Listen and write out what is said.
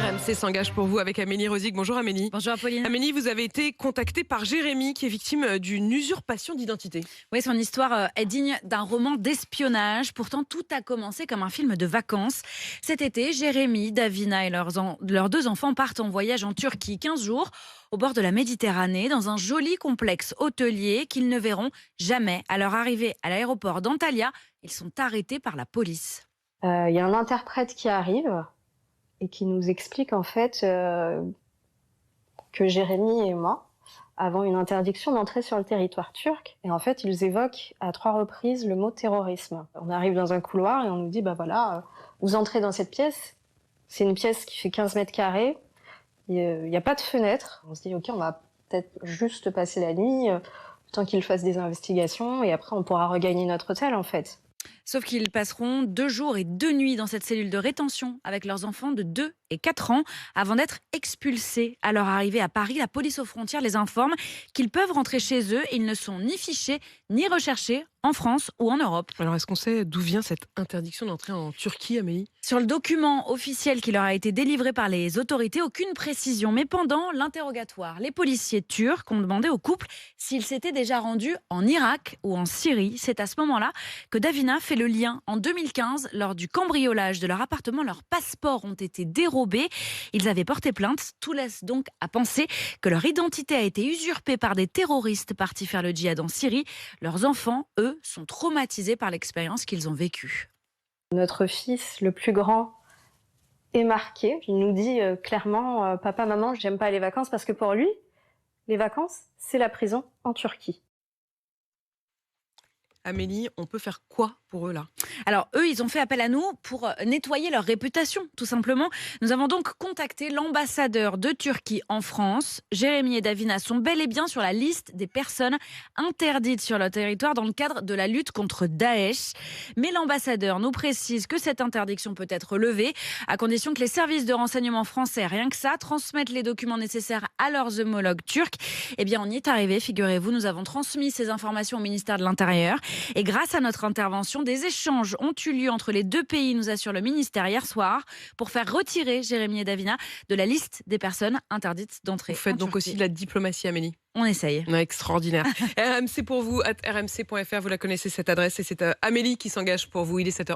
RMC s'engage pour vous avec Amélie Rosic. Bonjour Amélie. Bonjour Apolline. Amélie, vous avez été contactée par Jérémy qui est victime d'une usurpation d'identité. Oui, son histoire est digne d'un roman d'espionnage. Pourtant, tout a commencé comme un film de vacances. Cet été, Jérémy, Davina et leurs deux enfants partent en voyage en Turquie, 15 jours, au bord de la Méditerranée, dans un joli complexe hôtelier qu'ils ne verront jamais. À leur arrivée à l'aéroport d'Antalya, ils sont arrêtés par la police. Il y a un interprète qui arrive et qui nous explique en fait que Jérémy et moi avons une interdiction d'entrer sur le territoire turc. Et en fait, ils évoquent à 3 reprises le mot terrorisme. On arrive dans un couloir et on nous dit, vous entrez dans cette pièce. C'est une pièce qui fait 15 mètres carrés. Il n'y a pas de fenêtre. On se dit, ok, on va peut-être juste passer la nuit, tant qu'ils fassent des investigations, et après on pourra regagner notre hôtel en fait. Sauf qu'ils passeront 2 jours et 2 nuits dans cette cellule de rétention avec leurs enfants de 2 et 4 ans avant d'être expulsés. À leur arrivée à Paris, la police aux frontières les informe qu'ils peuvent rentrer chez eux. Ils ne sont ni fichés ni recherchés en France ou en Europe. Alors est-ce qu'on sait d'où vient cette interdiction d'entrer en Turquie, Amélie ? Sur le document officiel qui leur a été délivré par les autorités, aucune précision. Mais pendant l'interrogatoire, les policiers turcs ont demandé au couple s'ils s'étaient déjà rendus en Irak ou en Syrie. C'est à ce moment-là que Davina fait le lien. En 2015, lors du cambriolage de leur appartement, leurs passeports ont été dérobés. Ils avaient porté plainte. Tout laisse donc à penser que leur identité a été usurpée par des terroristes partis faire le djihad en Syrie. Leurs enfants, eux, sont traumatisés par l'expérience qu'ils ont vécue. Notre fils, le plus grand, est marqué. Il nous dit clairement, papa, maman, j'aime pas les vacances, parce que pour lui, les vacances, c'est la prison en Turquie. Amélie, on peut faire quoi pour eux là ? Alors eux, ils ont fait appel à nous pour nettoyer leur réputation, tout simplement. Nous avons donc contacté l'ambassadeur de Turquie en France. Jérémy et Davina sont bel et bien sur la liste des personnes interdites sur leur territoire dans le cadre de la lutte contre Daesh. Mais l'ambassadeur nous précise que cette interdiction peut être levée à condition que les services de renseignement français, rien que ça, transmettent les documents nécessaires à leurs homologues turcs. Eh bien, on y est arrivé, figurez-vous. Nous avons transmis ces informations au ministère de l'Intérieur. Et grâce à notre intervention, des échanges ont eu lieu entre les deux pays, nous assure le ministère hier soir, pour faire retirer Jérémy et Davina de la liste des personnes interdites d'entrée. Vous faites donc aussi de la diplomatie, Amélie. On essaye. Extraordinaire. RMC pour vous, @rmc.fr, vous la connaissez cette adresse, et c'est Amélie qui s'engage pour vous. Il est 7h11.